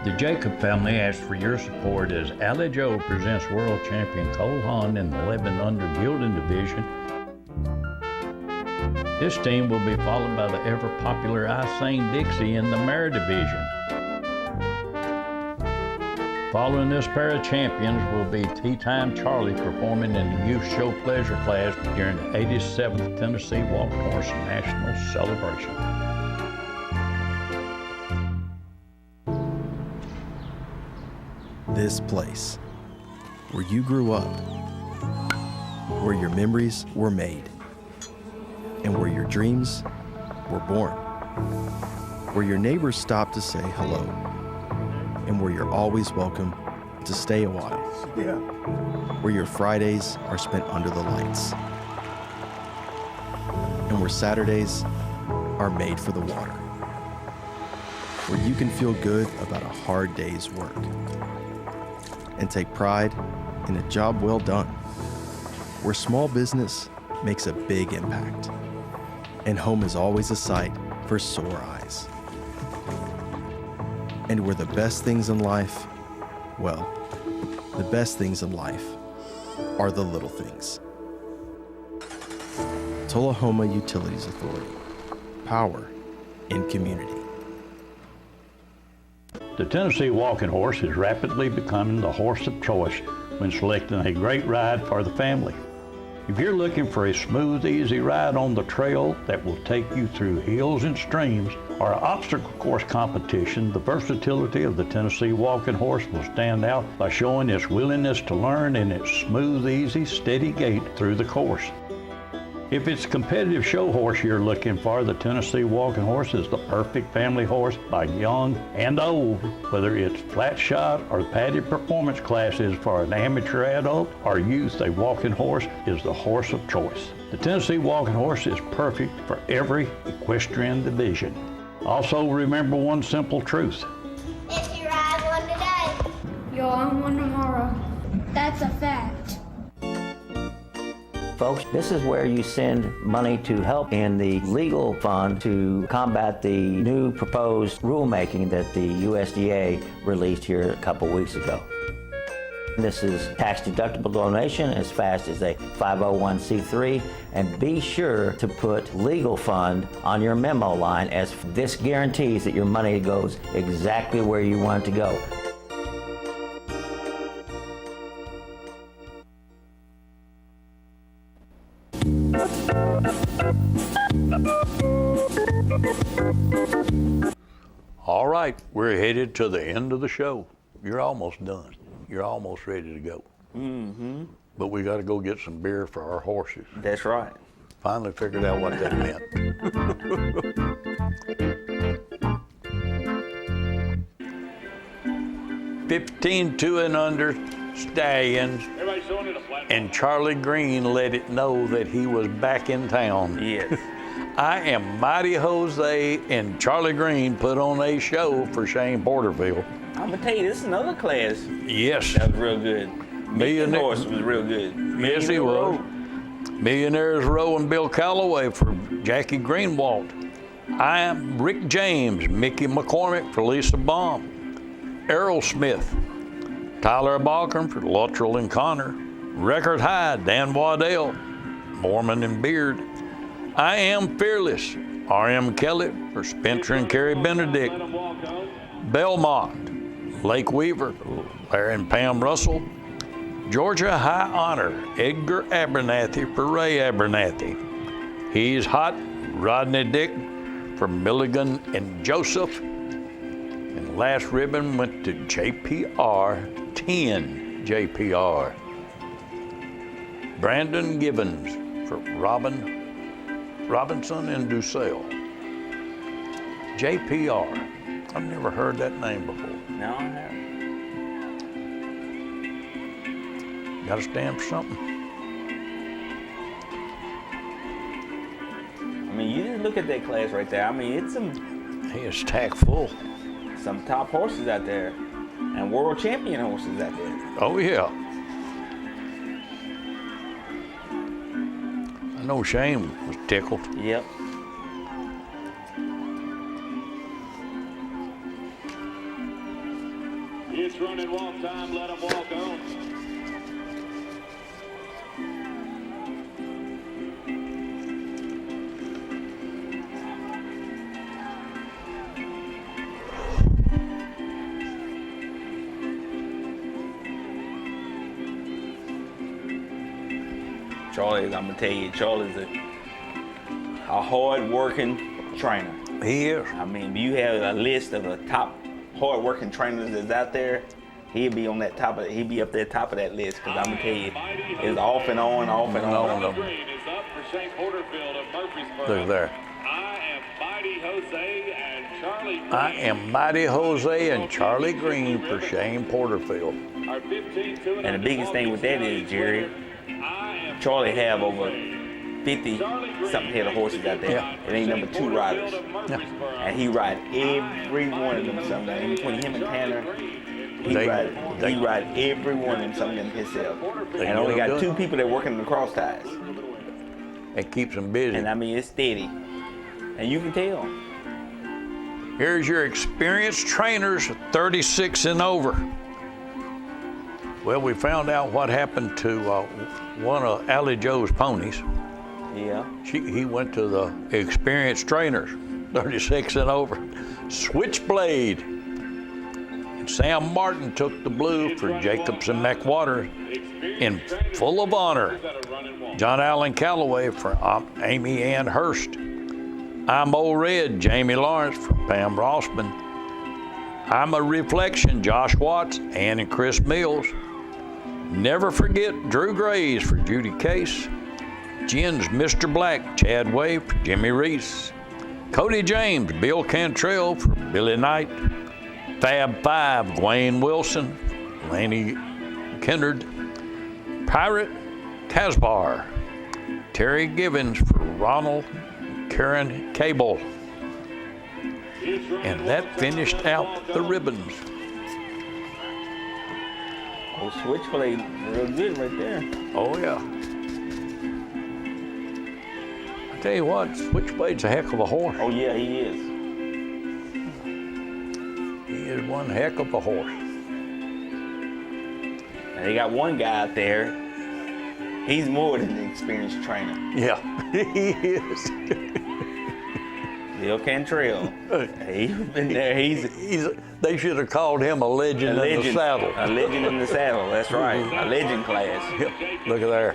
The Jacob family asks for your support as Allie Joe presents world champion Cole Haan in the 11 under Gilding division. This team will be followed by the ever popular I Sing Dixie in the mare division. Following this pair of champions will be Tea Time Charlie performing in the Youth Show Pleasure class during the 87th Tennessee Walk Horse National Celebration. This place, where you grew up, where your memories were made, and where your dreams were born, where your neighbors stop to say hello, and where you're always welcome to stay a while, where your Fridays are spent under the lights, and where Saturdays are made for the water, where you can feel good about a hard day's work and take pride in a job well done, where small business makes a big impact, and home is always a sight for sore eyes. And where the best things in life, well, the best things in life are the little things. Tullahoma Utilities Authority. Power in community. The Tennessee Walking Horse is rapidly becoming the horse of choice when selecting a great ride for the family. If you're looking for a smooth, easy ride on the trail that will take you through hills and streams or an obstacle course competition, the versatility of the Tennessee Walking Horse will stand out by showing its willingness to learn and its smooth, easy, steady gait through the course. If it's a competitive show horse you're looking for, the Tennessee Walking Horse is the perfect family horse by young and old. Whether it's flat shot or padded performance classes for an amateur adult or youth, a walking horse is the horse of choice. The Tennessee Walking Horse is perfect for every equestrian division. Also remember one simple truth. If you ride one today, you'll own one tomorrow. That's a fact. Folks, this is where you send money to help in the legal fund to combat the new proposed rulemaking that the USDA released here a couple weeks ago. This is tax-deductible donation as fast as a 501c3, and be sure to put legal fund on your memo line, as this guarantees that your money goes exactly where you want it to go. All right, we're headed to the end of the show. You're almost done. You're almost ready to go. Mm-hmm. But we got to go get some beer for our horses. That's right. Finally figured out what that meant. 15 and under stallions, and Charlie Green let it know that he was back in town. Yes. I Am Mighty Jose and Charlie Green put on a show for Shane Porterfield. I'm gonna tell you, this is another class. Yes. That was real good. Millionaire Horse was real good. Yes, he was. Millionaires Row and Bill Calloway for Jackie Greenwald. I Am Rick James, Mickey McCormick for Lisa Baum. Errol Smith, Tyler Balcom for Luttrell and Connor. Record High, Dan Waddell, Mormon and Beard. I Am Fearless, R.M. Kelly for Spencer and Carrie Benedict. Belmont, Lake Weaver, Larry and Pam Russell. Georgia High Honor, Edgar Abernathy for Ray Abernathy. He's Hot, Rodney Dick for Milligan and Joseph. And last ribbon went to JPR, 10 JPR. Brandon Gibbons for Robinson and Dussel. JPR. I've never heard that name before. No, I haven't. Got to stand for something. I mean, you just look at that class right there. I mean, it's some. He is stacked full. Some top horses out there, and world champion horses out there. Oh yeah. I know Shane was tickled. Yep. It's running walk time, let them walk on. Charlie, I'm gonna tell you, Charlie's a hard-working trainer. He is. I mean, you have a list of the top hard-working trainers that's out there. He'd be on that top of. He'd be up there top of that list, because I'm gonna tell you, it's off and on, off and on. Look there. I Am Mighty Jose and Charlie Green. I Am Mighty Jose and Charlie Green for Shane Porterfield. Our 15 2 And the biggest thing with that is, Jerry, Charlie have over 50-something head of horses out there. Yeah. It ain't number 2 riders. Yeah. And he ride every one of them something. In between him and Tanner, he ride every one of them something himself. And only got 2 people that working in the cross ties. It keeps them busy. And I mean, it's steady. And you can tell. Here's your experienced trainers, 36 and over. Well, we found out what happened to one of Allie Joe's ponies. Yeah. He went to the experienced trainers, 36 and over, Switchblade. And Sam Martin took the blue for Jacobs and McWater in Full of Honor. John Allen Calloway for Amy Ann Hurst. I'm Old Red, Jamie Lawrence from Pam Rossman. I'm a Reflection, Josh Watts, Ann and Chris Mills. Never forget Drew Grays for Judy Case. Jen's Mr. Black, Chad Way for Jimmy Reese. Cody James, Bill Cantrell for Billy Knight. Fab Five, Dwayne Wilson, Laney Kennard. Pirate Casbar, Terry Givens for Ronald Karen Cable. And that finished out the ribbons. Oh, Switchblade, real good right there. Oh, yeah. I tell you what, Switchblade's a heck of a horse. Oh, yeah, he is. He is one heck of a horse. And they got one guy out there. He's more than an experienced trainer. Yeah, he is. Bill Cantrell. He's been there. They should have called him a legend in the saddle. A legend in the saddle, that's right. A legend class. Yep. Look at there.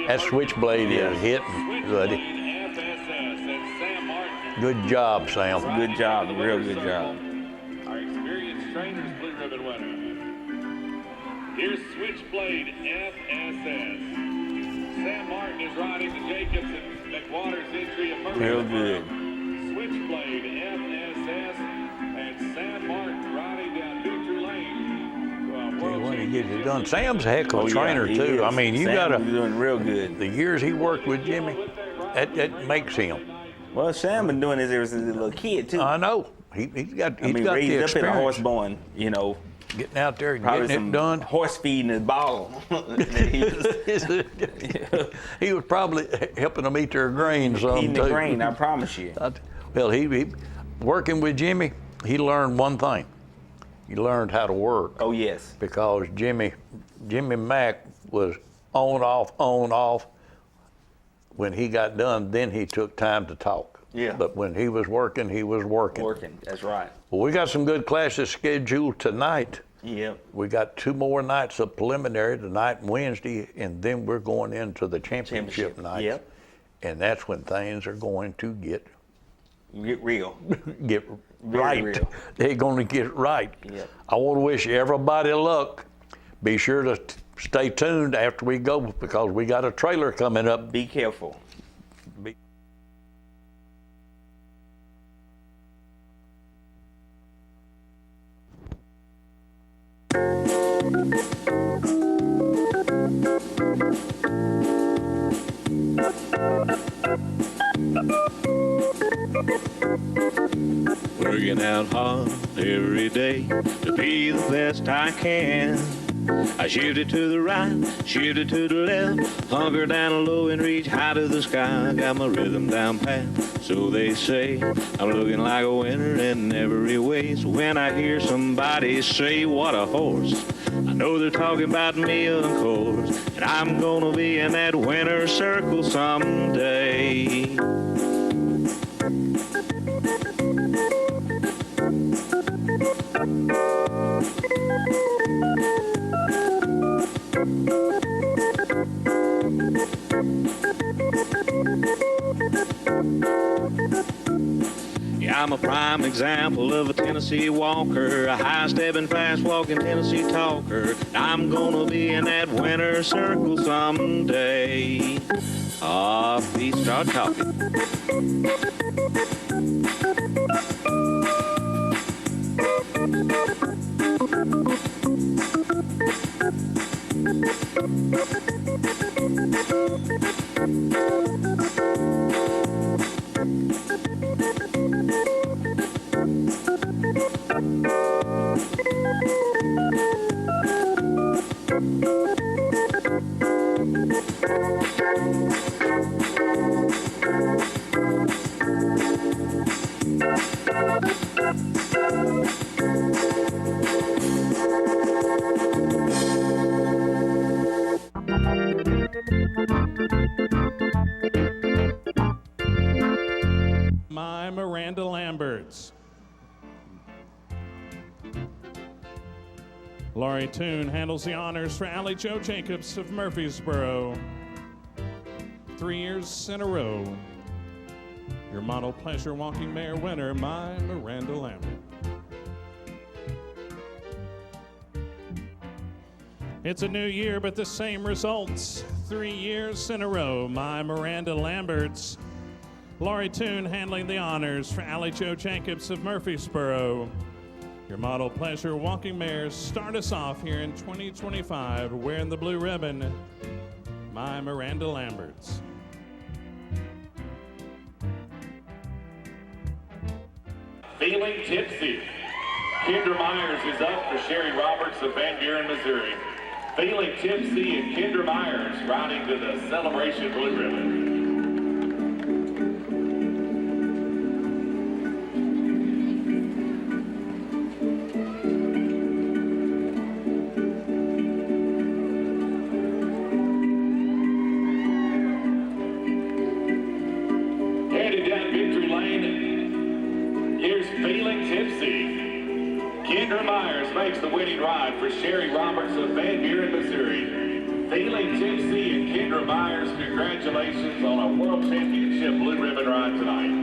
That Switchblade is hitting good. Good job, Sam. Good job, real good job. Our experienced trainer's blue ribbon winner. Here's Switchblade FSS. Sam Martin is riding the Jacobs and McWater's entry of first. Real good. Switchblade FSS and Sam Martin riding down Neutral Lane. When he gets it done, Sam's a heck of a Oh, trainer yeah, he too. is. I mean, you Sam gotta. is doing real good. The years he worked with Jimmy, that makes him. Well, Sam been doing this ever since he was a little kid too. I know. He's got the raised up in a experience. horse barn, you know. Getting out there and Probably getting some it done. horse feeding his ball. He was probably helping them eat their grain some Eating too. the grain, I promise you. Well, he working with Jimmy, he learned one thing. He learned how to work. Oh yes. Because Jimmy Mack was on off. When he got done, then he took time to talk. Yeah. But when he was working, he was working. Working, that's right. Well, we got some good classes scheduled tonight. Yep. We got 2 more nights of preliminary, tonight and Wednesday, and then we're going into the championship night. Yep. And that's when things are going to get real. Get Very right. real. They're going to get right. Yep. I want to wish everybody luck. Be sure to stay tuned after we go because we got a trailer coming up. Be careful. Working out hard every day to be the best I can. I shifted to the right, shifted to the left, hunker down low and reach high to the sky. Got my rhythm down pat, so they say. I'm looking like a winner in every way. So when I hear somebody say, what a horse, I know they're talking about me, of course. And I'm gonna be in that winner's circle someday. Yeah, I'm a prime example of a Tennessee walker, a high-stepping, fast-walking Tennessee talker. I'm gonna be in that winner's circle someday. Please start talking. Lamberts. Laurie Toon handles the honors for Allie Jo Jacobs of Murfreesboro. 3 years in a row. Your model pleasure walking mare winner, my Miranda Lambert. It's a new year, but the same results. 3 years in a row, my Miranda Lamberts. Laurie Toon handling the honors for Allie Jo Jacobs of Murfreesboro. Your model pleasure walking mares start us off here in 2025 wearing the blue ribbon, my Miranda Lamberts. Feeling tipsy. Kendra Myers is up for Sherry Roberts of Van Buren, Missouri. Feeling tipsy and Kendra Myers riding to the Celebration Blue Ribbon. Headed down Victory Lane, here's Feeling Tipsy. Kendra Myers makes the winning ride for Sherry Roberts of Van Buren, Missouri. Feeling Tipsy and Kendra Myers, congratulations on a World Championship Blue Ribbon ride tonight.